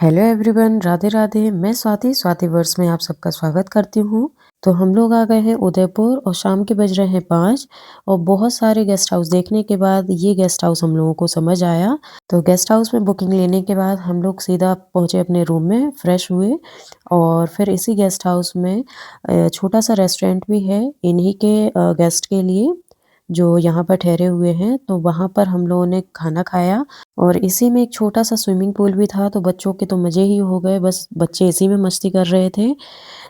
Hello everyone, Radhe Radhe. मैं Swati words में आप सबका स्वागत करती हूँ। तो हम लोग आ गए हैं उदयपुर और शाम के बज रहे हैं 5 और बहुत सारे गेस्ट हाउस देखने के बाद ये गेस्ट हाउस हम लोगों को समझ आया। तो गेस्ट हाउस में बुकिंग लेने के बाद हम लोग सीधा पहुँचे अपने रूम में, फ्रेश हुए और फिर इसी गेस्ट हाउस में छोटा सा रेस्टोरेंट भी है इन्हीं के गेस्ट के लिए जो यहाँ पर ठहरे हुए हैं। तो वहाँ पर हम लोगों ने खाना खाया और इसी में एक छोटा-सा स्विमिंग पूल भी था, तो बच्चों के तो मज़े ही हो गए, बस बच्चे इसी में मस्ती कर रहे थे।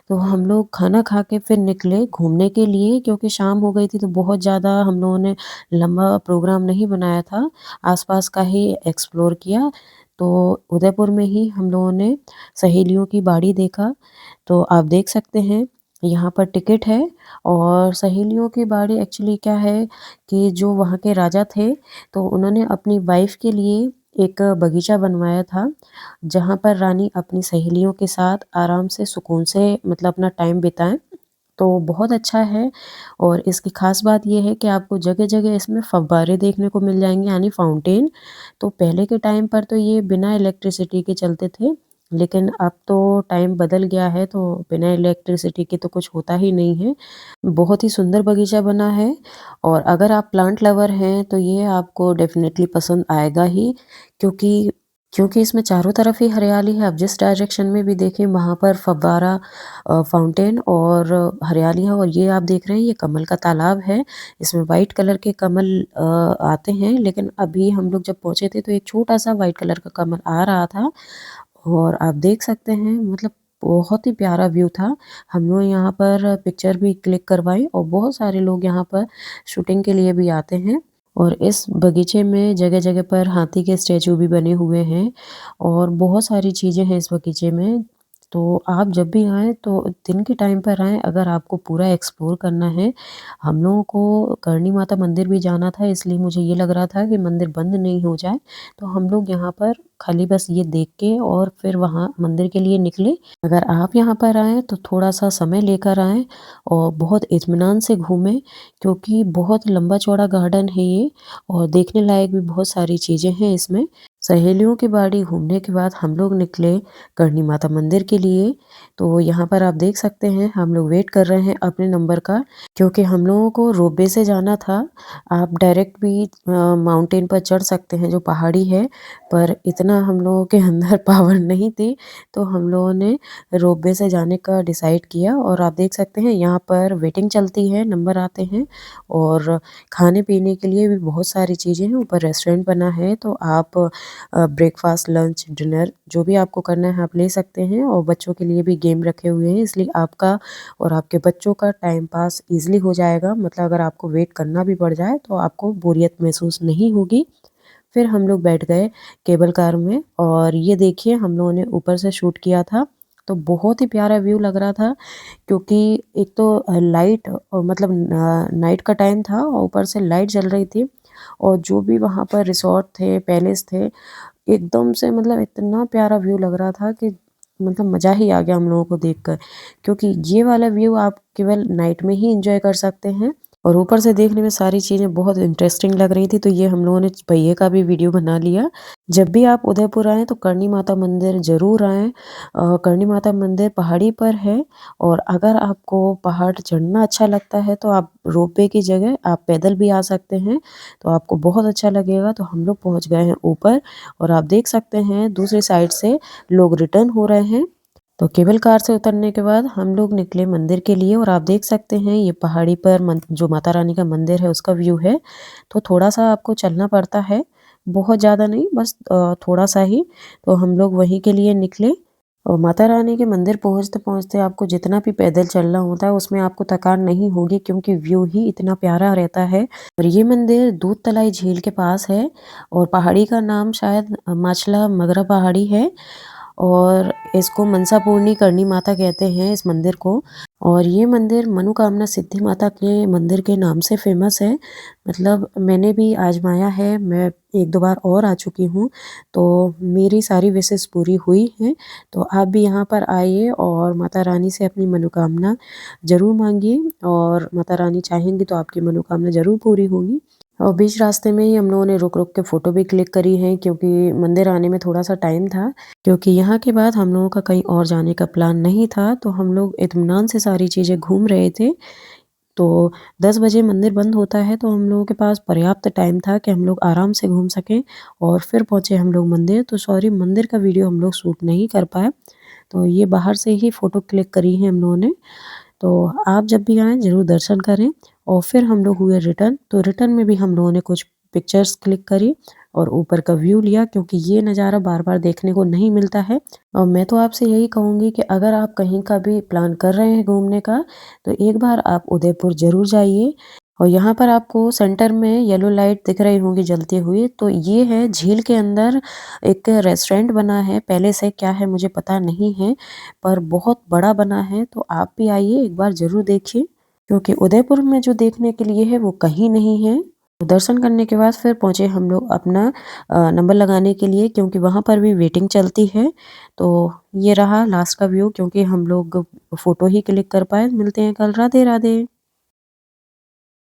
तो हम लोग खाना खा के फिर निकले घूमने के लिए क्योंकि शाम हो गई थी, तो बहुत ज़्यादा हम लोगों ने लंबा प्रोग्राम नहीं बनाया था, आस-पास का ही एक्सप्लोर किया। तो उदयपुर में ही हम लोगों ने सहेलियों की बाड़ी देखा, तो आप देख सकते हैं यहाँ पर टिकट है और सहेलियों की बाड़ी एक्चुअली क्या है कि जो वहाँ के राजा थे तो उन्होंने अपनी वाइफ़ के लिए एक बगीचा बनवाया था, जहाँ पर रानी अपनी सहेलियों के साथ आराम से सुकून से मतलब अपना टाइम बिताएँ। तो बहुत अच्छा है और इसकी ख़ास बात ये है कि आपको जगह-जगह इसमें फव्वारे देखने को मिल जाएँगे यानी फाउंटेन। तो पहले के टाइम पर तो ये बिना इलेक्ट्रिसिटी के चलते थे, लेकिन अब तो टाइम बदल गया है तो बिना इलेक्ट्रिसिटी के तो कुछ होता ही नहीं है। बहुत ही सुंदर बगीचा बना है और अगर आप प्लांट लवर हैं तो ये आपको डेफ़िनेटली पसंद आएगा ही क्योंकि क्योंकि इसमें चारों तरफ ही हरियाली है। आप जिस डायरेक्शन में भी देखें वहाँ पर फव्वारा फाउंटेन और हरियाली है और ये आप देख रहे हैं ये कमल का तालाब है। इसमें वाइट कलर के कमल आते हैं लेकिन अभी हम लोग जब पहुँचे थे तो एक छोटा-सा वाइट कलर का कमल आ रहा था और आप देख सकते हैं मतलब बहुत ही प्यारा व्यू था। हम लोग यहाँ पर पिक्चर भी क्लिक करवाई और बहुत सारे लोग यहाँ पर शूटिंग के लिए भी आते हैं और इस बगीचे में जगह-जगह पर हाथी के स्टैचू भी बने हुए हैं और बहुत सारी चीज़ें हैं इस बगीचे में। तो आप जब भी आएँ तो दिन के टाइम पर आएँ अगर आपको पूरा एक्सप्लोर करना है। हम लोगों को करणी माता मंदिर भी जाना था इसलिए मुझे ये लग रहा था कि मंदिर बंद नहीं हो जाए, तो हम लोग यहाँ पर खाली बस ये देख के और फिर वहाँ मंदिर के लिए निकले। अगर आप यहाँ पर आएँ तो थोड़ा-सा समय लेकर आएँ और बहुत इत्मीनान से घूमें क्योंकि बहुत लंबा-चौड़ा गार्डन है ये और देखने लायक भी बहुत सारी चीज़ें हैं इसमें। सहेलियों की बाड़ी घूमने के बाद हम लोग निकले करणी माता मंदिर के लिए। तो यहाँ पर आप देख सकते हैं हम लोग वेट कर रहे हैं अपने नंबर का क्योंकि हम लोगों को रोपवे से जाना था। आप डायरेक्ट भी माउंटेन पर चढ़ सकते हैं जो पहाड़ी है, पर इतना हम लोगों के अंदर पावर नहीं थी, तो हम लोगों ने रोपवे से जाने का डिसाइड किया और आप देख सकते हैं यहाँ पर वेटिंग चलती है, नंबर आते हैं और खाने-पीने के लिए भी बहुत सारी चीज़ें हैं। ऊपर रेस्टोरेंट बना है तो आप ब्रेकफ़ास्ट, लंच, डिनर जो भी आपको करना है आप ले सकते हैं और बच्चों के लिए भी गेम रखे हुए हैं इसलिए आपका और आपके बच्चों का टाइम पास ईज़िली हो जाएगा। मतलब अगर आपको वेट करना भी पड़ जाए तो आपको बोरियत महसूस नहीं होगी। फिर हम लोग बैठ गए केबल कार में और ये देखिए हम लोगों ने ऊपर से शूट किया था, तो बहुत ही प्यारा व्यू लग रहा था क्योंकि एक तो लाइट मतलब नाइट का टाइम था और ऊपर से लाइट जल रही थी और जो भी वहाँ पर रिसॉर्ट थे, पैलेस थे, एकदम से मतलब इतना प्यारा व्यू लग रहा था कि मतलब मज़ा ही आ गया हम लोगों को देखकर क्योंकि ये वाला व्यू आप केवल नाइट में ही एन्जॉय कर सकते हैं और ऊपर से देखने में सारी चीज़ें बहुत इंटरेस्टिंग लग रही थी तो ये हम लोगों ने पहिए का भी वीडियो बना लिया। जब भी आप उदयपुर आएँ तो करणी माता मंदिर ज़रूर आएँ। करणी माता मंदिर पहाड़ी पर है और अगर आपको पहाड़ चढ़ना अच्छा लगता है तो आप रोपवे की जगह आप पैदल भी आ सकते हैं, तो आपको बहुत अच्छा लगेगा। तो हम लोग पहुँच गए हैं ऊपर और आप देख सकते हैं दूसरी साइड से लोग रिटर्न हो रहे हैं। तो केबल कार से उतरने के बाद हम लोग निकले मंदिर के लिए और आप देख सकते हैं ये पहाड़ी पर जो माता रानी का मंदिर है उसका व्यू है। तो थोड़ा-सा आपको चलना पड़ता है, बहुत ज़्यादा नहीं बस थोड़ा-सा ही। तो हम लोग वहीं के लिए निकले और माता रानी के मंदिर पहुँचते-पहुँचते आपको जितना भी पैदल चलना होता है उसमें आपको थकान नहीं होगी क्योंकि व्यू ही इतना प्यारा रहता है। और ये मंदिर दूध तलाई झील के पास है और पहाड़ी का नाम शायद माचला मगरा पहाड़ी है। और इसको मनसापूर्णी करणी माता कहते हैं इस मंदिर को और ये मंदिर मनोकामना सिद्धि माता के मंदिर के नाम से फ़ेमस है। मतलब मैंने भी आज़माया है, मैं 1-2 बार और आ चुकी हूँ, तो मेरी सारी विशेज़ पूरी हुई हैं। तो आप भी यहाँ पर आइए और माता रानी से अपनी मनोकामना ज़रूर माँगिए और माता रानी चाहेंगी तो आपकी मनोकामना ज़रूर पूरी होगी। और बीच रास्ते में ही हम लोगों ने रुक-रुक के फ़ोटो भी क्लिक करी हैं क्योंकि मंदिर आने में थोड़ा-सा टाइम था। क्योंकि यहाँ के बाद हम लोगों का कहीं और जाने का प्लान नहीं था, तो हम लोग इत्मीनान से सारी चीज़ें घूम रहे थे। तो 10 बजे मंदिर बंद होता है, तो हम लोगों के पास पर्याप्त टाइम था कि हम लोग आराम से घूम सकें और फिर पहुँचे हम लोग मंदिर। तो सॉरी मंदिर का वीडियो हम लोग शूट नहीं कर पाए। तो ये बाहर से ही फ़ोटो क्लिक करी है हम लोगों ने। तो आप जब भी आएँ ज़रूर दर्शन करें और फिर हम लोग हुए रिटर्न। तो रिटर्न में भी हम लोगों ने कुछ पिक्चर्स क्लिक करी और ऊपर का व्यू लिया क्योंकि ये नज़ारा बार-बार देखने को नहीं मिलता है। और मैं तो आपसे यही कहूँगी कि अगर आप कहीं का भी प्लान कर रहे हैं घूमने का, तो एक बार आप उदयपुर ज़रूर जाइए। और यहाँ पर आपको सेंटर में येलो लाइट दिख रही होंगी जलती हुई, तो ये है झील के अंदर एक रेस्टोरेंट बना है। पहले से क्या है मुझे पता नहीं है, पर बहुत बड़ा बना है, तो आप भी आइए एक बार ज़रूर देखिए। क्योंकि उदयपुर में जो देखने के लिए है वो कहीं नहीं है। दर्शन करने के बाद फिर पहुँचे हम लोग अपना नंबर लगाने के लिए क्योंकि वहाँ पर भी वेटिंग चलती है। तो ये रहा लास्ट का व्यू क्योंकि हम लोग फ़ोटो ही क्लिक कर पाए। मिलते हैं कल। राधे राधे।